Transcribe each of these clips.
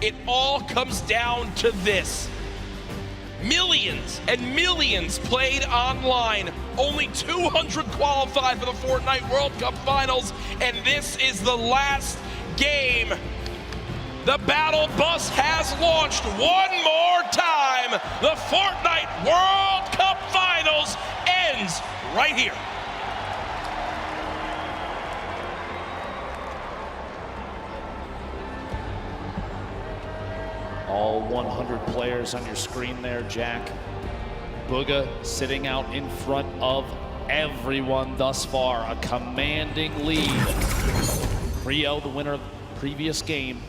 it all comes down to this. Millions and millions played online. Only 200 qualified for the Fortnite World Cup Finals, and this is the last game. The battle bus has launched one more time. The Fortnite World Cup Finals ends right here. All 100 players on your screen there, Jack. Bugha sitting out in front of everyone thus far. A commanding lead. Rio, the winner of the previous game,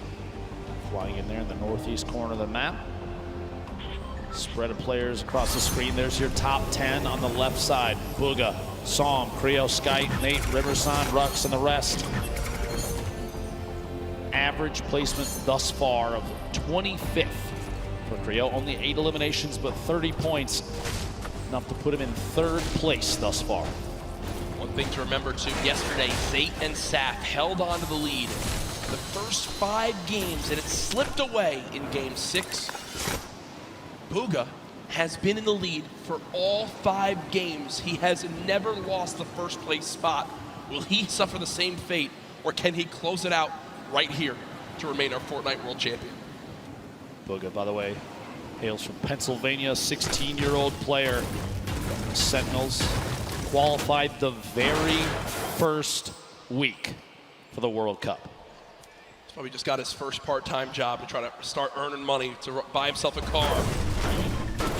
flying in there in the northeast corner of the map. Spread of players across the screen. There's your top 10 on the left side. Bugha, Psalm, Creo, Skype, Nate, Riverson, Rux, and the rest. Average placement thus far of 25th for Creo. Only 8 eliminations, but 30 points. Enough to put him in 3rd place thus far. One thing to remember too, yesterday, Zate and Saf held on to the lead the first 5 games, and it slipped away in game 6. Bugha has been in the lead for all 5 games. He has never lost the first place spot. Will he suffer the same fate, or can he close it out right here to remain our Fortnite World Champion? Bugha, by the way, hails from Pennsylvania, 16-year-old player. Sentinels qualified the very first week for the World Cup. He's probably just got his first part-time job to try to start earning money to buy himself a car.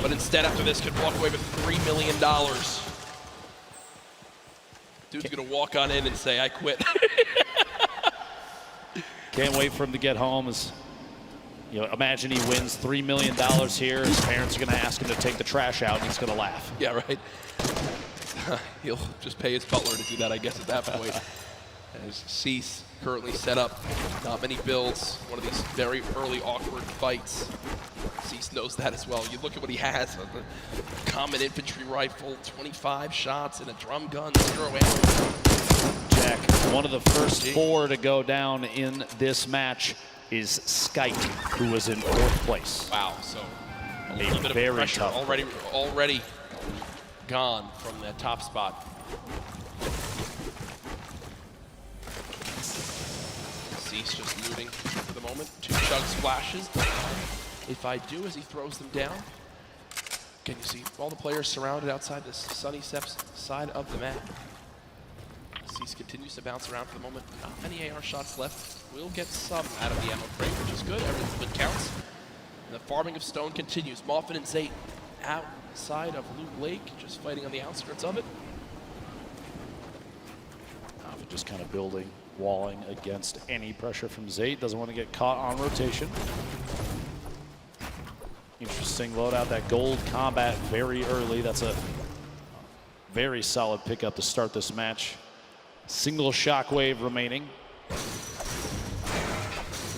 But instead, after this, could walk away with $3 million. Dude's gonna walk on in and say, I quit. Can't wait for him to get home. Imagine he wins $3 million here. His parents are going to ask him to take the trash out, and he's going to laugh. Yeah, right. He'll just pay his butler to do that, I guess, at that point. As Cease currently set up, not many builds. One of these very early awkward fights. Cease knows that as well. You look at what he has: a common infantry rifle, 25 shots, and a drum gun, 0 ammo. Jack, one of the first 4 to go down in this match is Skype, who was in 4th place. Wow, so a little bit of pressure tough already gone from that top spot. Cease just looting for the moment. 2 chug splashes. If I do, as he throws them down, can you see all the players surrounded outside this Sunny Steps side of the map? Cease continues to bounce around for the moment. Not many AR shots left. Will get some out of the ammo crate, which is good. Everything counts. And the farming of stone continues. Moffin and Zate outside of Loop Lake, just fighting on the outskirts of it. Moffin just kind of building, walling against any pressure from Zate. Doesn't want to get caught on rotation. Interesting loadout, that gold combat very early. That's a very solid pickup to start this match. Single shockwave remaining.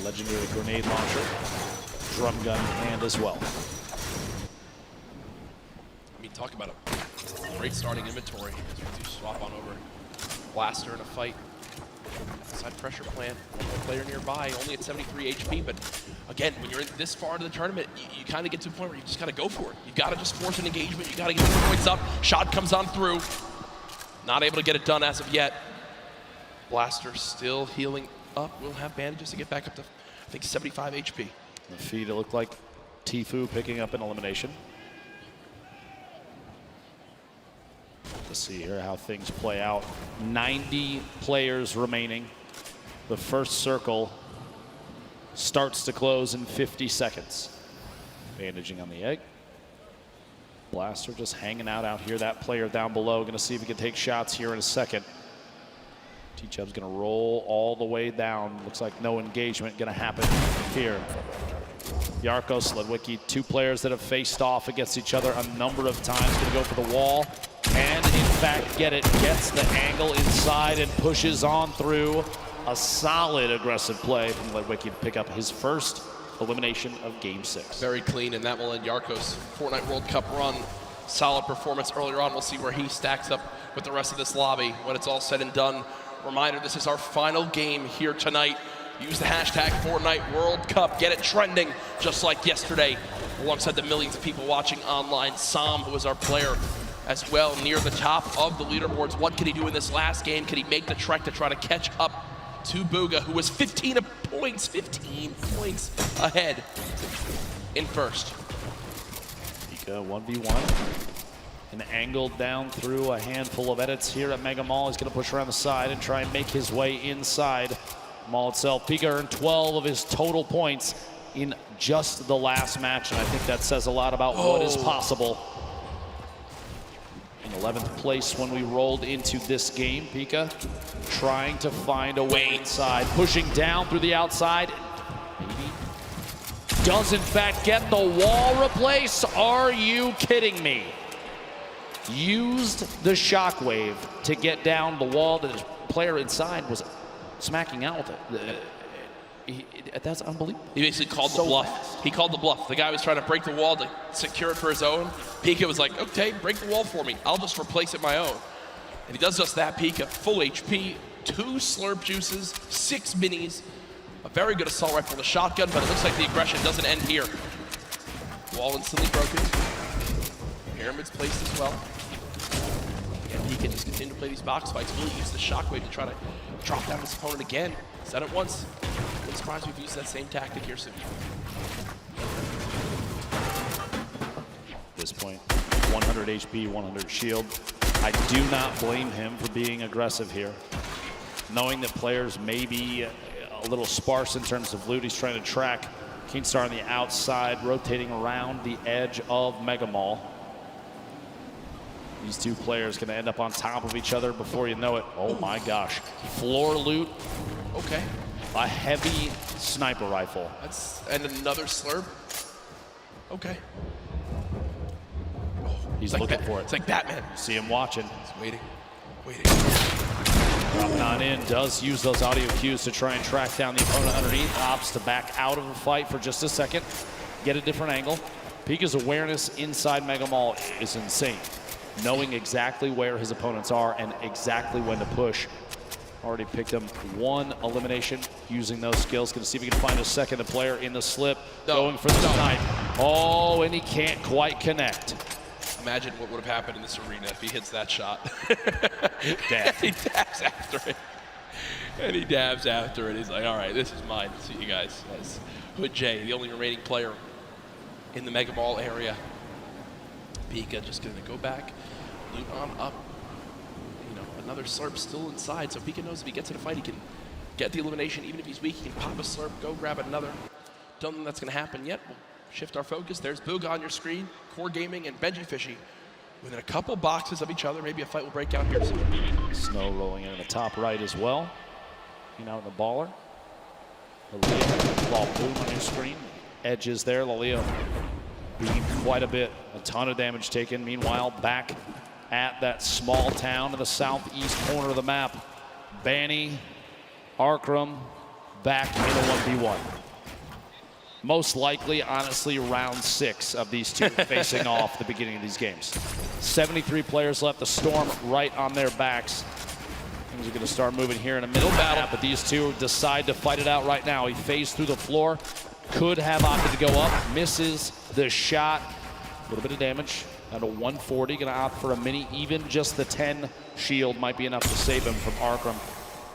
Legendary grenade launcher. Drum gun in hand as well. I mean, talk about a great starting inventory. As we do swap on over. Blaster in a fight. Outside pressure plant. One more player nearby, only at 73 HP. But again, when you're in this far into the tournament, you kind of get to a point where you just got to go for it. You've got to just force an engagement. You got to get the points up. Shot comes on through. Not able to get it done as of yet. Blaster still healing up. We'll have bandages to get back up to, I think, 75 HP. The feed, it looked like Tfue picking up an elimination. Let's see here how things play out. 90 players remaining. The first circle starts to close in 50 seconds. Bandaging on the egg. Blaster just hanging out here. That player down below, going to see if he can take shots here in a second. T-Chub's going to roll all the way down. Looks like no engagement going to happen here. Yarkos, Ledwicki, 2 players that have faced off against each other a number of times. Going to go for the wall and, in fact, get it. Gets the angle inside and pushes on through. A solid aggressive play from Ledwicki to pick up his first elimination of Game 6. Very clean, and that will end Yarkos' Fortnite World Cup run. Solid performance earlier on. We'll see where he stacks up with the rest of this lobby when it's all said and done. Reminder, this is our final game here tonight. Use the hashtag Fortnite World Cup. Get it trending just like yesterday. Alongside the millions of people watching online. Sam, who was our player as well, near the top of the leaderboards. What can he do in this last game? Can he make the trek to try to catch up to Bugha, who was 15 points ahead in first? Bugha 1v1. And angled down through a handful of edits here at Mega Mall. He's going to push around the side and try and make his way inside Mall itself. Bugha earned 12 of his total points in just the last match, and I think that says a lot about what is possible. In 11th place when we rolled into this game, Bugha trying to find a way inside, pushing down through the outside. Maybe does in fact get the wall replace. Are you kidding me? Used the shockwave to get down the wall that his player inside was smacking out with it. That's unbelievable. He basically called the bluff. He called the bluff. The guy was trying to break the wall to secure it for his own. Bugha was like, okay, break the wall for me. I'll just replace it my own. And he does just that. Bugha, full HP, 2 slurp juices, 6 minis, a very good assault rifle and a shotgun, but it looks like the aggression doesn't end here. Wall instantly broken. Pyramid's placed as well. And he can just continue to play these box fights. Really use the shockwave to try to drop down his opponent again. Said it once. I'm surprised we've used that same tactic here soon. At this point, 100 HP, 100 shield. I do not blame him for being aggressive here. Knowing that players may be a little sparse in terms of loot, he's trying to track Keenstar on the outside, rotating around the edge of Mega Mall. These two players going to end up on top of each other before you know it. Oh my gosh. Floor loot. Okay. A heavy sniper rifle. And another slurp. Okay. He's looking for it. It's like Batman. See him watching. He's waiting. Dropping on in, does use those audio cues to try and track down the opponent underneath. Opts to back out of the fight for just a second. Get a different angle. Bugha's awareness inside Mega Mall is insane. Knowing exactly where his opponents are and exactly when to push. Already picked him 1 elimination using those skills. Gonna see if he can find a second player in the slip. Going for the snipe. Oh, and he can't quite connect. Imagine what would have happened in this arena if he hits that shot. Death. He dabs after it. And he dabs after it. He's like, all right, this is mine. See you guys. That's Hood J, the only remaining player in the Mega Mall area. Bugha just gonna go back, loot on up. You know, another slurp still inside, so Bugha knows if he gets in a fight, he can get the elimination. Even if he's weak, he can pop a slurp, go grab another. Don't think that's gonna happen yet. We'll shift our focus. There's Bugha on your screen, Core Gaming and Benji Fishy within a couple boxes of each other. Maybe a fight will break out here soon. Snow rolling in the top right as well. Looking out in the baller. Lalia, ball boom on your screen. Edges there, Lalia beamed quite a bit. A ton of damage taken. Meanwhile, back at that small town in the southeast corner of the map. Banny, Arkram, back in a 1v1. Most likely, honestly, round 6 of these two facing off at the beginning of these games. 73 players left. The Storm right on their backs. Things are going to start moving here in a middle battle, but these two decide to fight it out right now. He phased through the floor. Could have opted to go up. Misses the shot. A little bit of damage. At a 140, going to opt for a mini. Even just the 10 shield might be enough to save him from Arkram.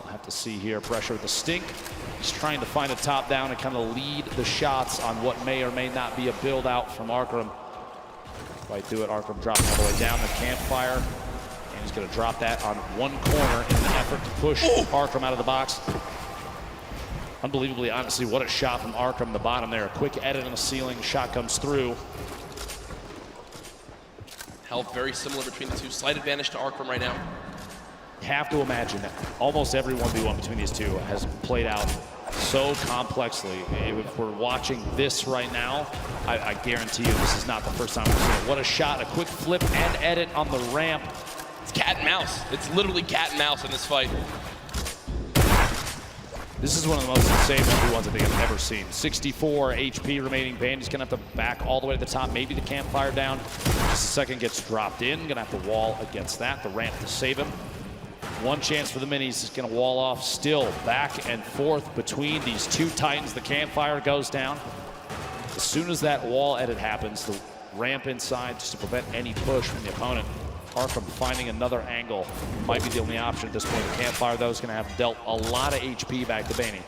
We'll have to see here. Pressure with the stink. He's trying to find a top down and kind of lead the shots on what may or may not be a build out from Arkram. Right through it. Arkram dropping all the way down the campfire. And he's going to drop that on one corner in an effort to push Arkram out of the box. Unbelievably, honestly, what a shot from Arkram, the bottom there. A quick edit on the ceiling, shot comes through. Health very similar between the two. Slight advantage to Arkram right now. Have to imagine that almost every 1v1 between these two has played out so complexly. If we're watching this right now, I guarantee you this is not the first time we've seen it. What a shot, a quick flip and edit on the ramp. It's cat and mouse. It's literally cat and mouse in this fight. This is one of the most insane 1v1s I think I've ever seen. 64 HP remaining. Bandy's gonna have to back all the way to the top. Maybe the campfire down. Just a second, gets dropped in. Gonna have to wall against that. The ramp to save him. One chance for the minis. Is going to wall off still. Back and forth between these two titans. The campfire goes down. As soon as that wall edit happens, the ramp inside just to prevent any push from the opponent. Arkham finding another angle might be the only option at this point. The campfire, though, is going to have dealt a lot of HP back to Baney.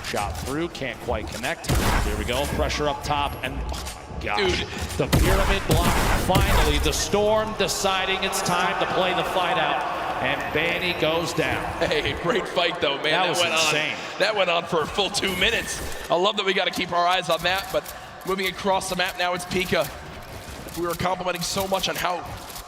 Shot through, can't quite connect. Here we go, pressure up top, and oh my gosh, dude. The pyramid block. Finally, the Storm deciding it's time to play the fight out, and Baney goes down. Hey, great fight though, man. That was insane. That went on for a full 2 minutes. I love that we got to keep our eyes on that, but moving across the map now, it's Pika. We were complimenting so much on how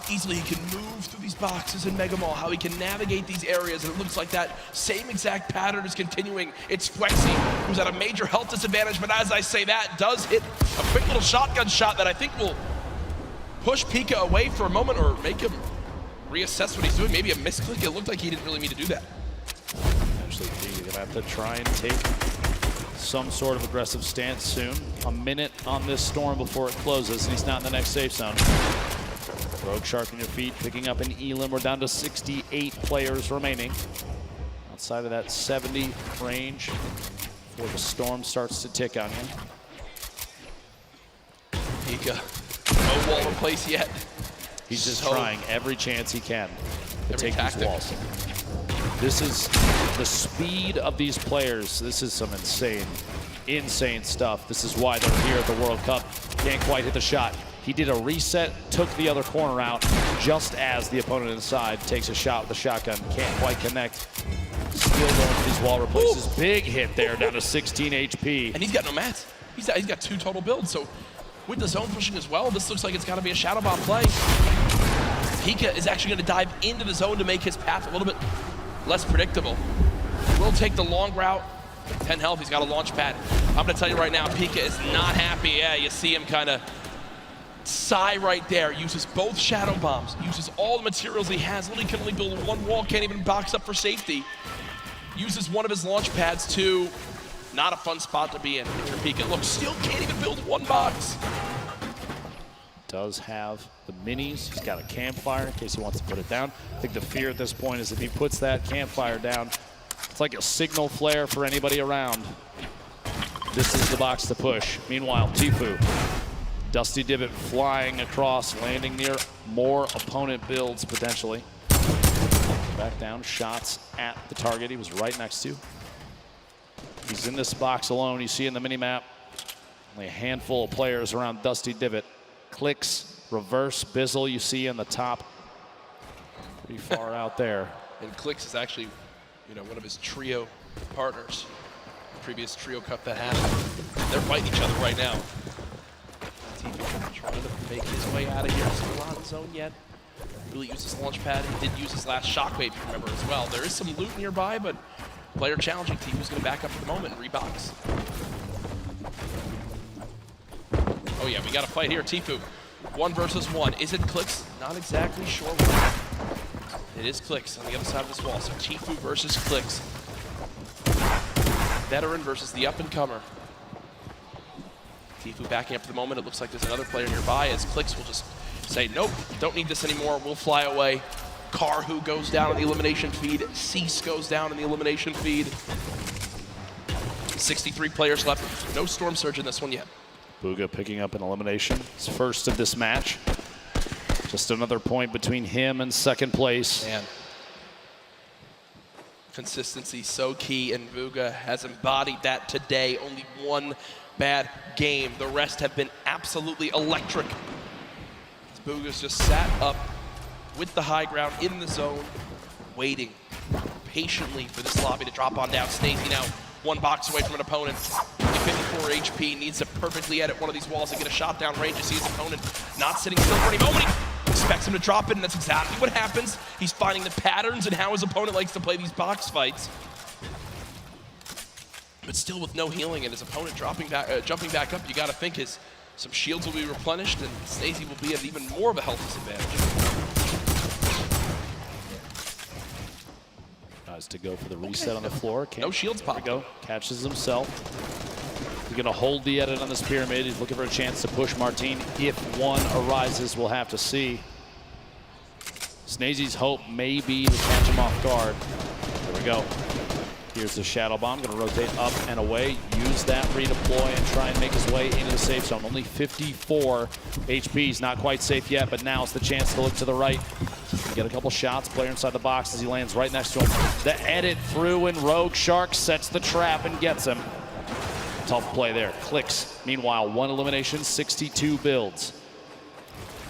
easily he can move through these boxes in Mega Mall, how he can navigate these areas, and it looks like that same exact pattern is continuing. It's Flexi, who's at a major health disadvantage, but as I say that, does hit a quick little shotgun shot that I think will push Pika away for a moment or make him reassess what he's doing. Maybe a misclick. It looked like he didn't really mean to do that. Actually, Pika gonna have to try and take some sort of aggressive stance soon. A minute on this Storm before it closes, and he's not in the next safe zone. Rogue Shark on your feet, picking up an Elim. We're down to 68 players remaining. Outside of that 70 range before the Storm starts to tick on you. Pika, no wall in place yet. He's just trying every chance he can to take these walls. This is the speed of these players. This is some insane stuff. This is why they're here at the World Cup. Can't quite hit the shot. He did a reset, took the other corner out, just as the opponent inside takes a shot with the shotgun. Can't quite connect. Still going for these wall replaces. Ooh. Big hit there, down to 16 HP. And he's got no mats. He's got 2 total builds, so with the zone pushing as well, this looks like it's got to be a Shadow Bomb play. Pika is actually going to dive into the zone to make his path a little bit less predictable. Will take the long route. 10 health, he's got a launch pad. I'm going to tell you right now, Pika is not happy. Yeah, you see him kind of sigh right there. Uses both Shadow Bombs, uses all the materials he has. Literally can only build one wall, can't even box up for safety. Uses one of his launch pads to not a fun spot to be in. Pika, look, still can't even build one box. Does have the minis. He's got a campfire in case he wants to put it down. I think the fear at this point is if he puts that campfire down, it's like a signal flare for anybody around. This is the box to push. Meanwhile, Tfue, Dusty Divot flying across, landing near more opponent builds potentially. Back down, shots at the target he was right next to. He's in this box alone. You see in the mini-map, only a handful of players around Dusty Divot. Clicks, reverse, Bizzle you see in the top. Pretty far out there. And Clicks is actually, one of his trio partners. Previous trio cup that happened. They're fighting each other right now. Tfue trying to make his way out of here. Still not in zone yet. Really used his launch pad. He did use his last shockwave, if you remember, as well. There is some loot nearby, but player challenging. Tfue's going to back up for the moment and rebox. Oh yeah, we got a fight here. Tfue, 1 versus 1. Is it Clicks? Not exactly sure why. It is Clicks on the other side of this wall. So Tfue versus Clicks. Veteran versus the up-and-comer. Tfue backing up for the moment. It looks like there's another player nearby as Clicks will just say, nope, don't need this anymore. We'll fly away. Karhu goes down on the elimination feed. Cease goes down in the elimination feed. 63 players left. No Storm Surge in this one yet. Bugha picking up an elimination. His first of this match. Just another point between him and second place. Man. Consistency so key, and Bugha has embodied that today. Only one bad game. The rest have been absolutely electric. Bugha's just sat up with the high ground in the zone, waiting patiently for this lobby to drop on down. Snazy now 1 box away from an opponent. 54 HP, needs to perfectly edit one of these walls and get a shot down range. You see his opponent not sitting still for any moment. He expects him to drop it, and that's exactly what happens. He's finding the patterns and how his opponent likes to play these box fights. But still with no healing and his opponent jumping back up, you got to think some shields will be replenished and Snazy will be at even more of a health disadvantage. Tries to go for the reset on the floor. No shields pop. There we go. Catches himself. He's going to hold the edit on this pyramid. He's looking for a chance to push Martine. If one arises, we'll have to see. Snazy's hope may be to catch him off guard. There we go. Here's the Shadow Bomb, gonna rotate up and away, use that redeploy and try and make his way into the safe zone. Only 54 HP, he's not quite safe yet, but now it's the chance to look to the right. Get a couple shots, player inside the box as he lands right next to him. The edit through and Rogue Shark sets the trap and gets him. Tough play there, clicks. Meanwhile, 1 elimination, 62 builds.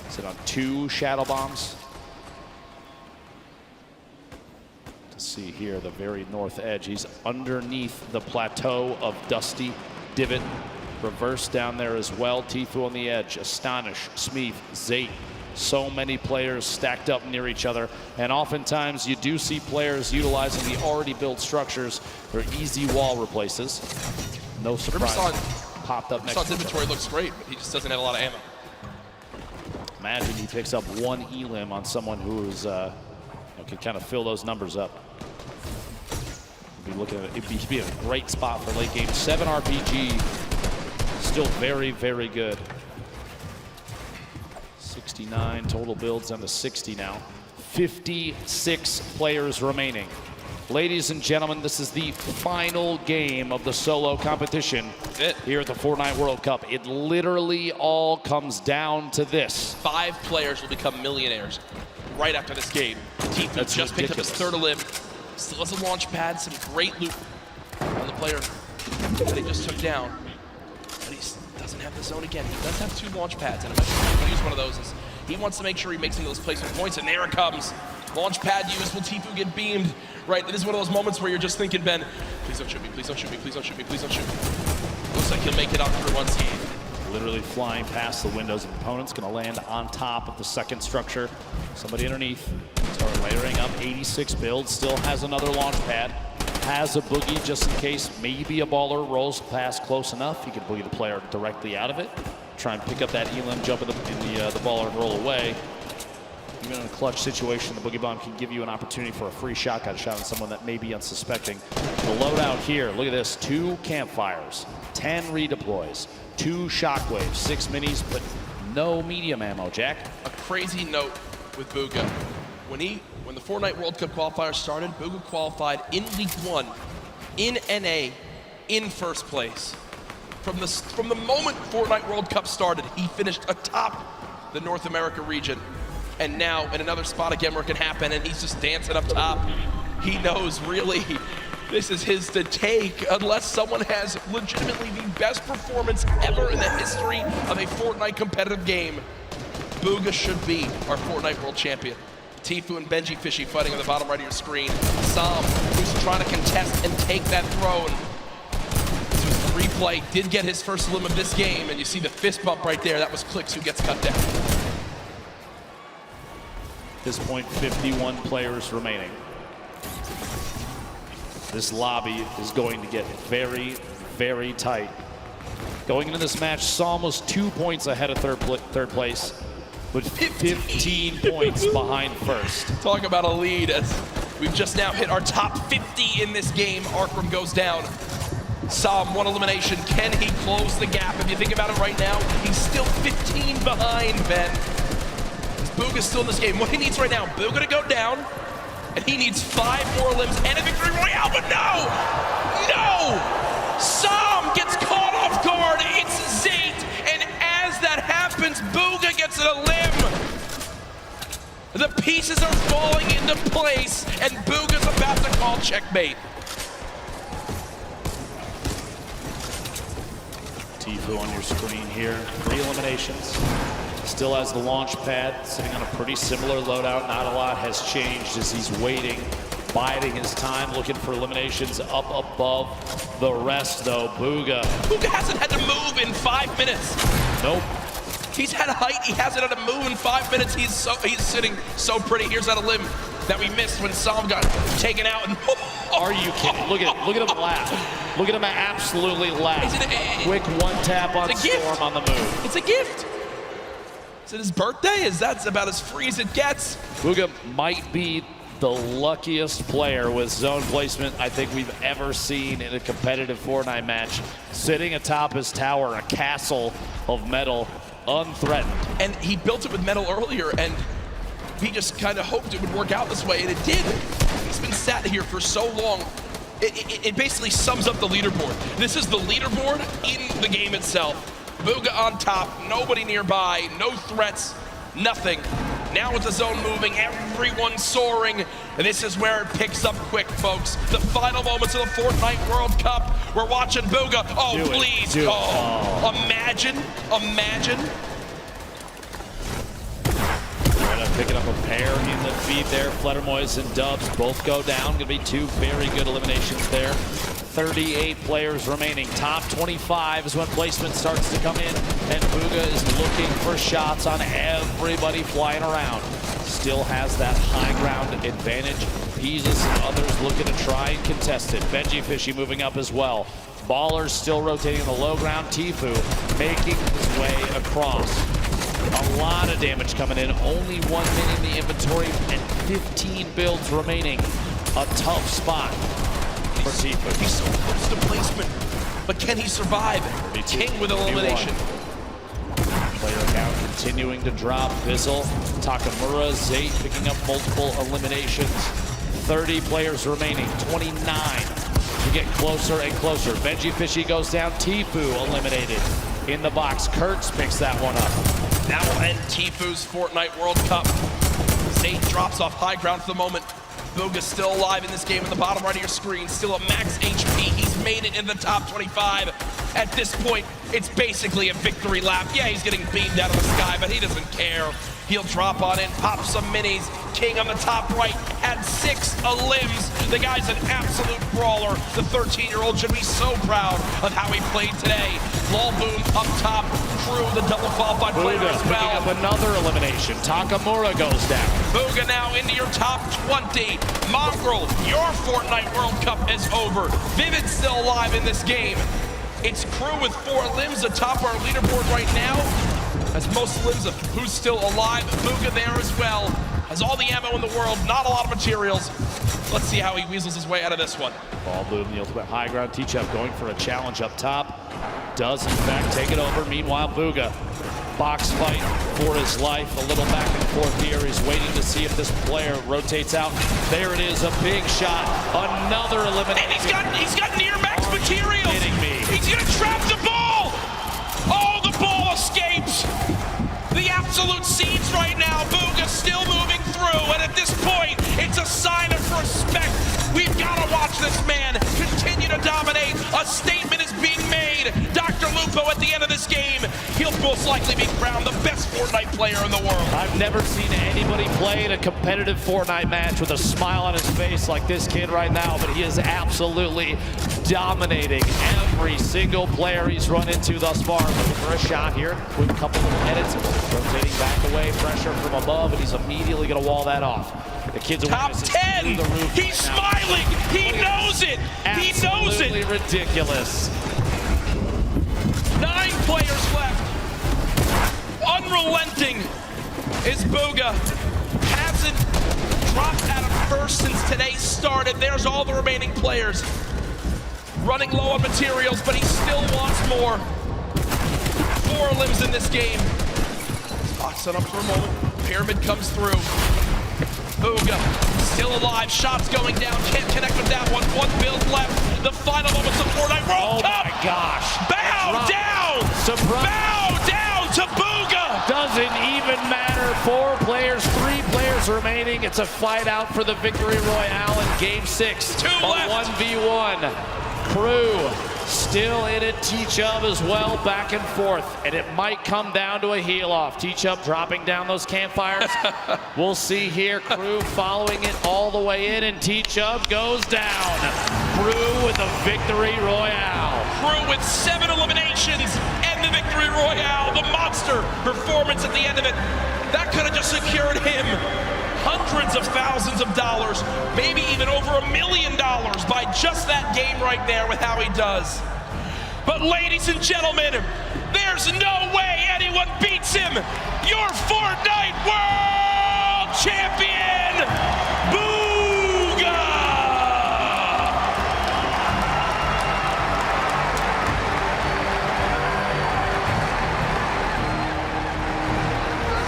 Sit on 2 Shadow Bombs. See here, the very north edge. He's underneath the plateau of Dusty Divot. Reverse down there as well. Tfue on the edge. Astonish, Smeeth, Zate. So many players stacked up near each other. And oftentimes you do see players utilizing the already built structures. They're easy wall replaces. No surprise. Popped up next to him. Inventory looks great, but he just doesn't have a lot of ammo. Imagine he picks up 1 elim on someone who's can kind of fill those numbers up. Be looking at it. It'd be a great spot for late game. 7 RPG, still very, very good. 69 total builds down to 60 now. 56 players remaining. Ladies and gentlemen, this is the final game of the solo competition here at the Fortnite World Cup. It literally all comes down to this. 5 players will become millionaires right after this game. Tfue just picked up his 3rd elim. Still has a launch pad, some great loot on the player that he just took down. But he doesn't have the zone again. He does have 2 launch pads, and eventually he's going to use one of those. As he wants to make sure he makes some of those placement points, and there it comes. Launch pad used. Will Tfue get beamed? Right, it is one of those moments where you're just thinking, Ben, please don't shoot me, please don't shoot me, please don't shoot me, please don't shoot me. Looks like he'll make it out through unscathed. Literally flying past the windows of opponents, gonna land on top of the second structure. Somebody underneath, start layering up, 86 builds, still has another launch pad. Has a boogie just in case maybe a baller rolls past close enough. He can boogie the player directly out of it. Try and pick up that elim, jump in the baller and roll away. Even in a clutch situation, the Boogie Bomb can give you an opportunity for a free shotgun shot on someone that may be unsuspecting. The loadout here, look at this, 2 campfires, 10 redeploys, 2 shockwaves, 6 minis, but no medium ammo, Jack. A crazy note with Bugha. When the Fortnite World Cup qualifiers started, Bugha qualified in Week 1, in NA, in 1st place. From the moment Fortnite World Cup started, he finished atop the North America region. And now in another spot again where it can happen, and he's just dancing up top. He knows really this is his to take unless someone has legitimately the best performance ever in the history of a Fortnite competitive game. Bugha should be our Fortnite World Champion. Tfue and Benji Fishy fighting on the bottom right of your screen. Sam, who's trying to contest and take that throne. This was the replay, did get his first elim of this game, and you see the fist bump right there. That was Clicks who gets cut down. At this point, 51 players remaining. This lobby is going to get very, very tight. Going into this match, Psalm was 2 points ahead of third place, but 15 points behind first. Talk about a lead as we've just now hit our top 50 in this game. Arkram goes down. Psalm, 1 elimination. Can he close the gap? If you think about it right now, he's still 15 behind, Ben. Bugha's still in this game. What he needs right now, Bugha to go down, and he needs 5 more limbs and a victory royale, but no! No! Psalm gets caught off guard. It's Zate, and as that happens, Bugha gets a limb. The pieces are falling into place, and Bugha's about to call checkmate. Tfue on your screen here, 3 eliminations. Still has the launch pad, sitting on a pretty similar loadout. Not a lot has changed as he's waiting, biding his time, looking for eliminations up above the rest, though. Bugha hasn't had to move in 5 minutes. Nope. He's had height, he hasn't had to move in 5 minutes. He's sitting so pretty. Here's that elim that we missed when Psalm got taken out. And are you kidding? Look at him laugh. Look at him absolutely laugh. Quick 1 tap on Storm on the move. It's a gift. Is it his birthday? That's about as free as it gets. Bugha might be the luckiest player with zone placement I think we've ever seen in a competitive Fortnite match. Sitting atop his tower, a castle of metal, unthreatened. And he built it with metal earlier, and he just kind of hoped it would work out this way, and it did. He's been sat here for so long. It basically sums up the leaderboard. This is the leaderboard in the game itself. Bugha on top, nobody nearby, no threats, nothing. Now with the zone moving, everyone soaring, and this is where it picks up quick, folks. The final moments of the Fortnite World Cup. We're watching Bugha. Oh, please. Oh, imagine. Picking up a pair in the feed there. Fledermoys and Dubs both go down. Gonna be two very good eliminations there. 38 players remaining. Top 25 is when placement starts to come in, and Bugha is looking for shots on everybody flying around. Still has that high ground advantage. Peasus and others looking to try and contest it. Benji Fishy moving up as well. Ballers still rotating in the low ground. Tfue making his way across. A lot of damage coming in. Only 1 minute in the inventory and 15 builds remaining. A tough spot for Tfue. He's so close to placement, but can he survive? King with elimination. Player count continuing to drop. Bizzle, Takamura, Zate picking up multiple eliminations. 30 players remaining. 29 to get closer and closer. Benji Fishy goes down. Tfue eliminated in the box. Kurtz picks that one up. That will end Tfue's Fortnite World Cup. Zate drops off high ground for the moment. Bugha's still alive in this game in the bottom right of your screen. Still at max HP. He's made it in the top 25. At this point, it's basically a victory lap. Yeah, he's getting beamed out of the sky, but he doesn't care. He'll drop on in, pop some minis. King on the top right had 6 limbs. The guy's an absolute brawler. The 13-year-old should be so proud of how he played today. Lol Boom up top. Crew, the double qualified player as well. Picking up another elimination. Takamura goes down. Bugha now into your top 20. Mongrel, your Fortnite World Cup is over. Vivid's still alive in this game. It's Crew with 4 limbs atop our leaderboard right now. Has most limbs of who's still alive. Bugha there as well. Has all the ammo in the world, not a lot of materials. Let's see how he weasels his way out of this one. Ball Boom, the ultimate high ground. T-Chep going for a challenge up top. Does in fact take it over. Meanwhile, Bugha, box fight for his life. A little back and forth here. He's waiting to see if this player rotates out. There it is, a big shot. Another elimination. And he's got near max materials. Kidding me. He's gonna trap the ball. Oh, the ball escapes. The absolute seeds right now. Bugha still moving through, and at this point, it's a sign of respect. We've got to watch this man continue to dominate. A statement is being made. Dr. Lupo at the end of this game, he'll most likely be crowned the best Fortnite player in the world. I've never seen anybody play in a competitive Fortnite match with a smile on his face like this kid right now, but he is absolutely dominating every single player he's run into thus far. Looking for a shot here with a couple of edits. Rotating back away, pressure from above, and he's immediately going to wall that off. The kid's top 10. He's smiling. He knows it. He knows it. Absolutely ridiculous. 9 players left. Unrelenting is Bugha. Hasn't dropped out of first since today started. There's all the remaining players. Running low on materials, but he still wants more. 4 limbs in this game. Box it up for a moment. Pyramid comes through. Bugha still alive. Shots going down. Can't connect with that one. 1 build left. The final moments of Fortnite World Cup. Oh my gosh. Bow down. Surprise. Bow down to Bugha. Doesn't even matter. 4 players, 3 players remaining. It's a fight out for the victory royale in game 6. 2 left. 1v1. Crew still in it. T-Chub as well, back and forth. And it might come down to a heel off. T-Chub dropping down those campfires. We'll see here. Crew following it all the way in, and T-Chub goes down. Crew with a victory royale. Crew with 7 eliminations and the victory royale. The monster performance at the end of it. That could have just secured him hundreds of thousands of dollars, maybe even over $1 million by just that game right there with how he does. But ladies and gentlemen, there's no way anyone beats him. Your Fortnite World Champion, Bugha!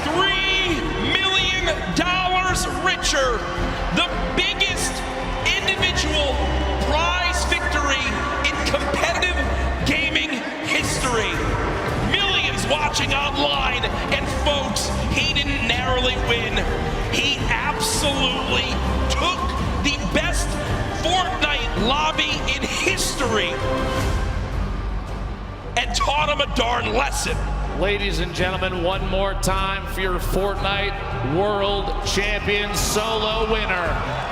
$3 million watching online. And folks, he didn't narrowly win. He absolutely took the best Fortnite lobby in history and taught him a darn lesson. Ladies and gentlemen, one more time for your Fortnite World Champion solo winner.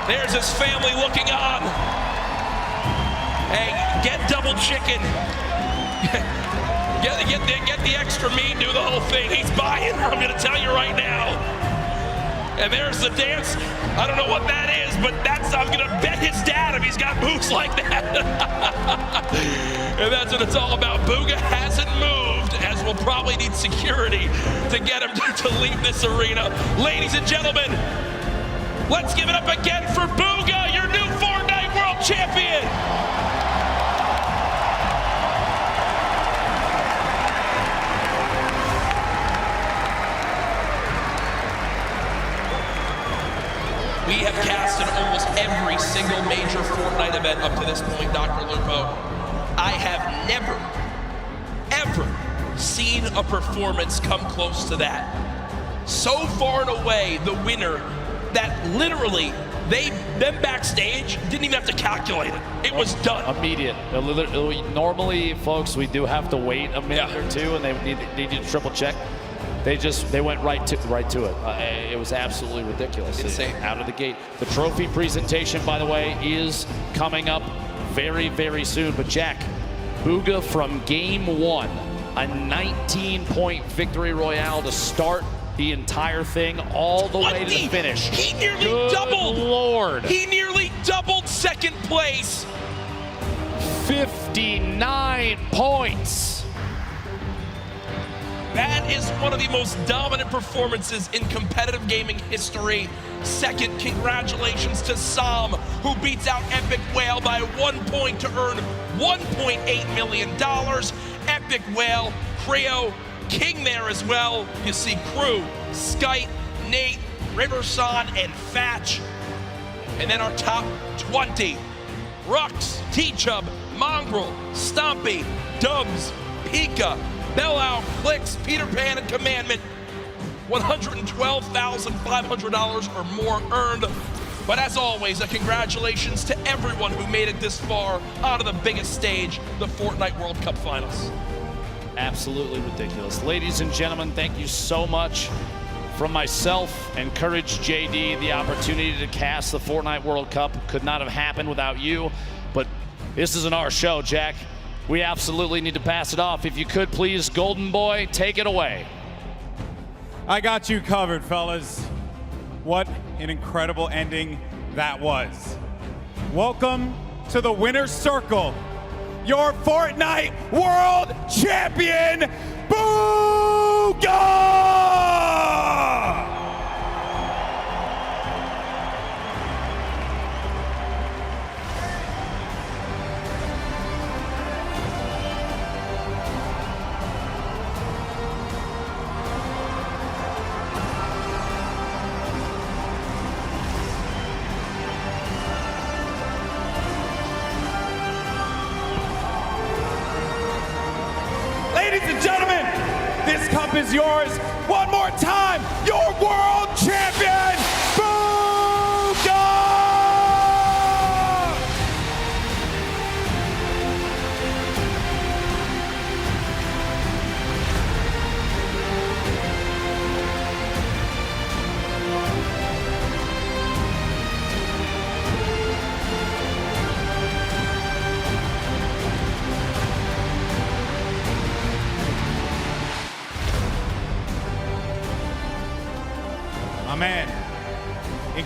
There's his family looking on. Hey, get double chicken. get the extra meat, do the whole thing. He's buying, I'm gonna tell you right now. And there's the dance. I don't know what that is, but I'm gonna bet his dad if he's got moves like that. And that's what it's all about. Bugha hasn't moved, as we'll probably need security to get him to leave this arena. Ladies and gentlemen, let's give it up again for Bugha, your new Fortnite World Champion. We have cast in almost every single major Fortnite event up to this point, Dr. Lupo. I have never, ever seen a performance come close to that. So far and away, the winner that literally, them backstage didn't even have to calculate it. It was done. Immediate. Normally, folks, we do have to wait a minute or two, and they need to triple check. They went right to it. It was absolutely ridiculous. Insane. Out of the gate. The trophy presentation, by the way, is coming up very, very soon. But Jack, Bugha from game one, a 19-point victory royale to start the entire thing all the way to the finish. He nearly Good doubled. Lord. He nearly doubled second place. 59 points. That is one of the most dominant performances in competitive gaming history. Second, congratulations to Sam, who beats out Epic Whale by 1 point to earn $1.8 million. Epic Whale, Creo, King there as well. You see Crew, Skype, Nate, Riverson, and Fatch. And then our top 20, Rux, T-Chub, Mongrel, Stompy, Dubs, Pika, Bellow, Clicks, Peter Pan, and Commandment. $112,500 or more earned. But as always, a congratulations to everyone who made it this far onto the biggest stage, the Fortnite World Cup Finals. Absolutely ridiculous. Ladies and gentlemen, thank you so much. From myself and Courage JD, the opportunity to cast the Fortnite World Cup could not have happened without you. But this isn't our show, Jack. We absolutely need to pass it off. If you could, please, Golden Boy, take it away. I got you covered, fellas. What an incredible ending that was. Welcome to the winner's circle. Your Fortnite World Champion, Bugha! Ladies and gentlemen, this cup is yours. One more time, your world champion, Bugha! Man,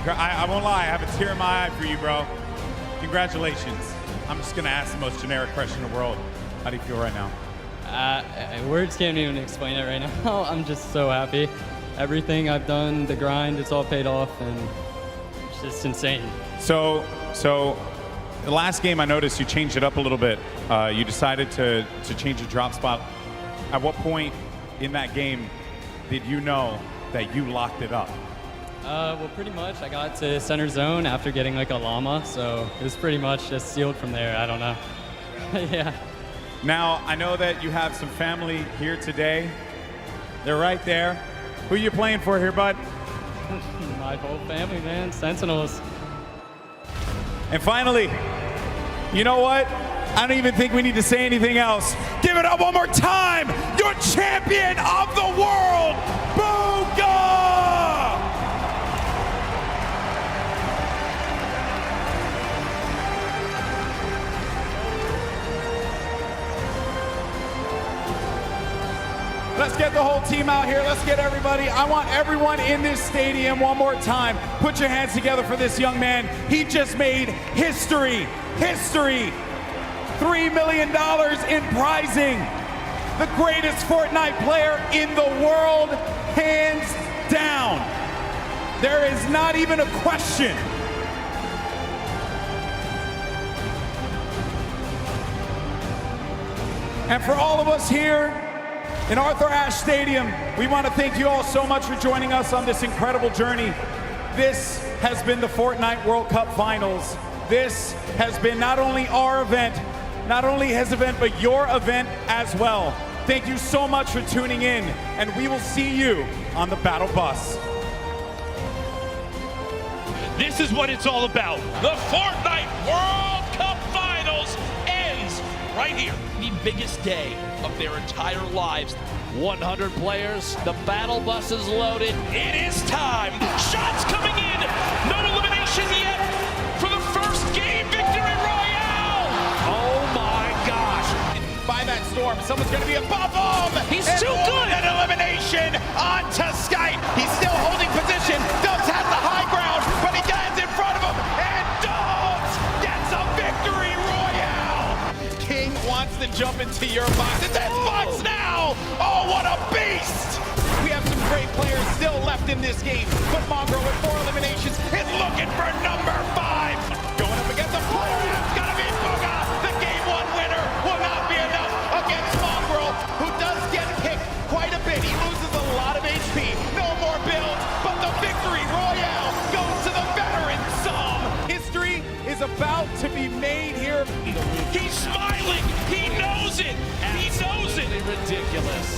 I won't lie, I have a tear in my eye for you, bro. Congratulations. I'm just gonna ask the most generic question in the world. How do you feel right now? Words can't even explain it right now. I'm just so happy. Everything I've done, the grind, it's all paid off, and it's just insane. So the last game I noticed you changed it up a little bit. You decided to change the drop spot. At what point in that game did you know that you locked it up? Well, pretty much. I got to center zone after getting like a llama, so it was pretty much just sealed from there. I don't know. Yeah. Now, I know that you have some family here today. They're right there. Who you playing for here, bud? My whole family, man. Sentinels. And finally, you know what? I don't even think we need to say anything else. Give it up one more time. Your champion of the world, Bugha! Let's get the whole team out here. Let's get everybody. I want everyone in this stadium one more time. Put your hands together for this young man. He just made history. History. $3 million in prizing. The greatest Fortnite player in the world, hands down. There is not even a question. And for all of us here in Arthur Ashe Stadium, we want to thank you all so much for joining us on this incredible journey. This has been the Fortnite World Cup Finals. This has been not only our event, not only his event, but your event as well. Thank you so much for tuning in, and we will see you on the battle bus. This is what it's all about. The Fortnite World Cup Finals ends right here. The biggest day of their entire lives. 100 players, the battle bus is loaded. It is time. Shots coming in. No elimination yet for the first game victory royale. Oh my gosh. By that storm, someone's going to be above him. He's and too good. An elimination onto Skype. He's still holding position. Dubs has the high ground, but he gets in front of him. And Dubs gets a victory royale. King wants to jump into your box. It's his box now. Oh, what a beast. We have some great players still left in this game, but Mongrel with 4 eliminations is looking for number 5. Going up against a player, it's gonna be Bugha. The game 1 winner will not be enough against Mongrel, who does get picked quite a bit. He loses a lot of HP, no more builds, but the victory royale goes to the veteran Som. History is about to be made here. He's smiling, he knows it, he knows it. Ridiculous.